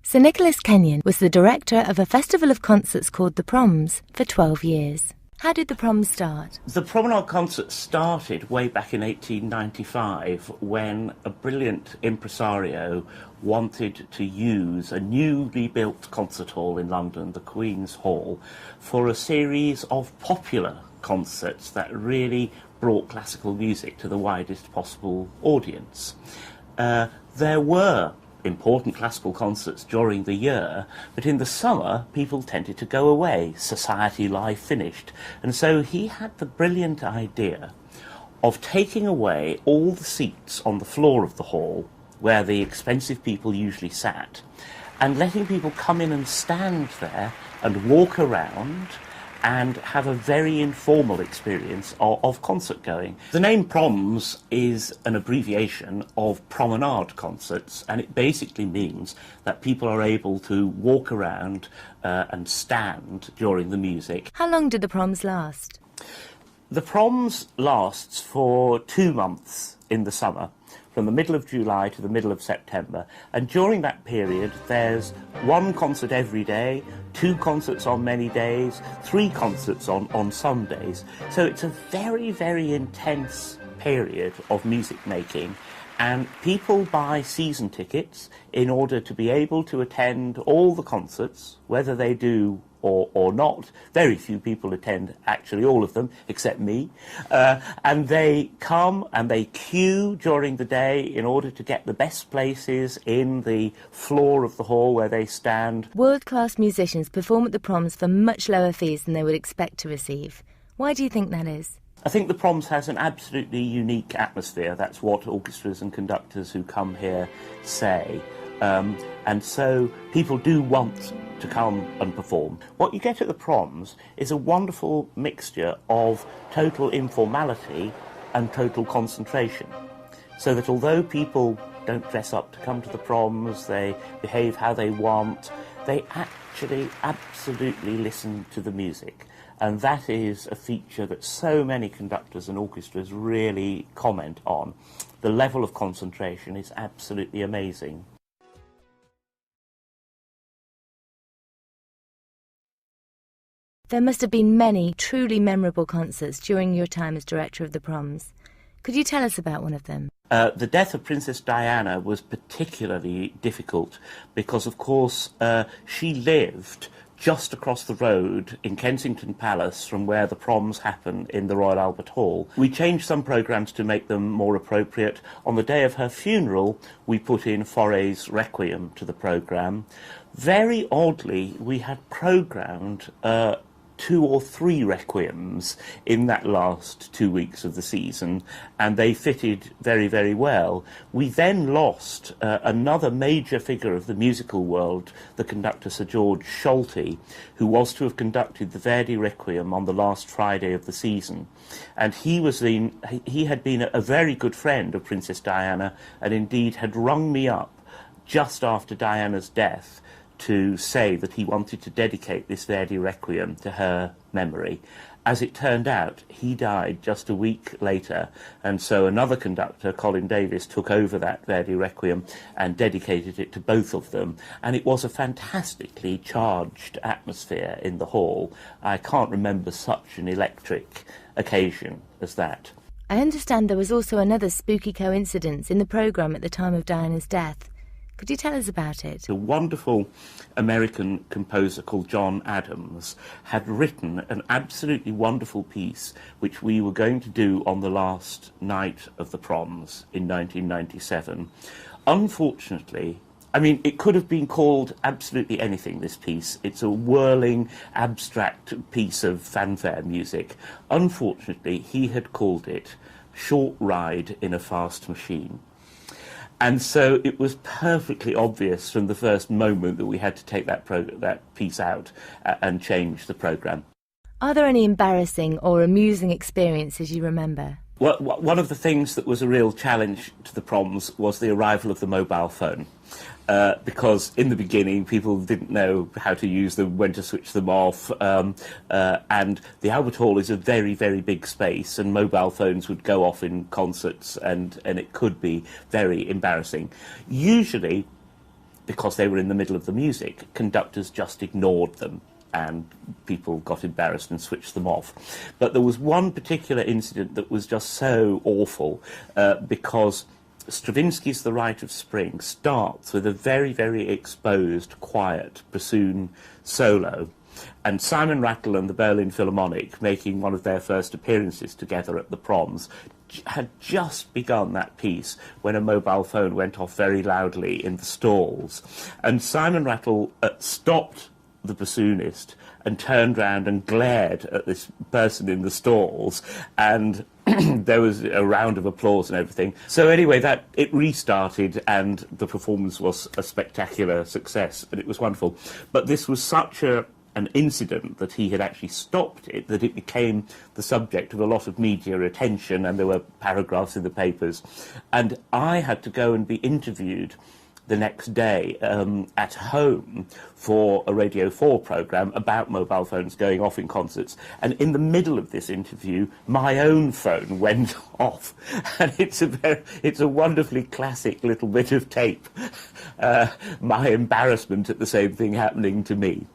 Sir Nicholas Kenyon was the director of a festival of concerts called the Proms for 12 years. How did the Proms start? The Promenade concert started way back in 1895 when a brilliant impresario wanted to use a newly built concert hall in London, the Queen's Hall, for a series of popular concerts that really brought classical music to the widest possible audience. There were important classical concerts during the year, but in the summer people tended to go away, society life finished, and so he had the brilliant idea of taking away all the seats on the floor of the hall where the expensive people usually sat and letting people come in and stand there and walk around and have a very informal experience of concert going. The name Proms is an abbreviation of promenade concerts, and it basically means that people are able to walk around and stand during the music. How long did the Proms last? The Proms lasts for 2 months in the summer, from the middle of July to the middle of September, and during that period there's 1 concert every day, 2 concerts on many days, 3 concerts on some days. So it's a very, very intense period of music making, and people buy season tickets in order to be able to attend all the concerts, whether they do or not. Very few people attend actually all of them, except me. And they come and they queue during the day in order to get the best places in the floor of the hall where they stand. World-class musicians perform at the Proms for much lower fees than they would expect to receive. Why do you think that is? I think the Proms has an absolutely unique atmosphere. That's what orchestras and conductors who come here say. And so people do want to come and perform. What you get at the Proms is a wonderful mixture of total informality and total concentration. So that although people don't dress up to come to the Proms, they behave how they want, they actually absolutely listen to the music. And that is a feature that so many conductors and orchestras really comment on. The level of concentration is absolutely amazing. There must have been many truly memorable concerts during your time as director of the Proms. Could you tell us about one of them? The death of Princess Diana was particularly difficult because, of course, she lived just across the road in Kensington Palace from where the Proms happen in the Royal Albert Hall. We changed some programmes to make them more appropriate. On the day of her funeral, we put in Fauré's Requiem to the programme. Very oddly, we had programmed 2 or 3 requiems in that last 2 weeks of the season, and they fitted very, very well. We then lost another major figure of the musical world, the conductor Sir George Solti, who was to have conducted the Verdi Requiem on the last Friday of the season. And he had been a very good friend of Princess Diana, and indeed had rung me up just after Diana's death to say that he wanted to dedicate this Verdi Requiem to her memory. As it turned out, he died just a week later, and so another conductor, Colin Davis, took over that Verdi Requiem and dedicated it to both of them, and it was a fantastically charged atmosphere in the hall. I can't remember such an electric occasion as that. I understand there was also another spooky coincidence in the programme at the time of Diana's death. Could you tell us about it? A wonderful American composer called John Adams had written an absolutely wonderful piece which we were going to do on the last night of the Proms in 1997. Unfortunately, it could have been called absolutely anything, this piece. It's a whirling, abstract piece of fanfare music. Unfortunately, he had called it Short Ride in a Fast Machine. And so it was perfectly obvious from the first moment that we had to take that piece out and change the programme. Are there any embarrassing or amusing experiences you remember? Well, one of the things that was a real challenge to the Proms was the arrival of the mobile phone. Because in the beginning people didn't know how to use them, when to switch them off, and the Albert Hall is a very, very big space, and mobile phones would go off in concerts, and it could be very embarrassing. Usually because they were in the middle of the music, conductors just ignored them and people got embarrassed and switched them off. But there was one particular incident that was just so awful because Stravinsky's The Rite of Spring starts with a very, very exposed, quiet bassoon solo, and Simon Rattle and the Berlin Philharmonic, making one of their first appearances together at the Proms, had just begun that piece when a mobile phone went off very loudly in the stalls. And Simon Rattle stopped the bassoonist and turned round and glared at this person in the stalls, and there was a round of applause and everything. So anyway, that it restarted and the performance was a spectacular success, and it was wonderful. But this was such an incident that he had actually stopped it, that it became the subject of a lot of media attention, and there were paragraphs in the papers. And I had to go and be interviewed the next day at home for a Radio 4 programme about mobile phones going off in concerts. And in the middle of this interview, my own phone went off. And it's a wonderfully classic little bit of tape. My embarrassment at the same thing happening to me.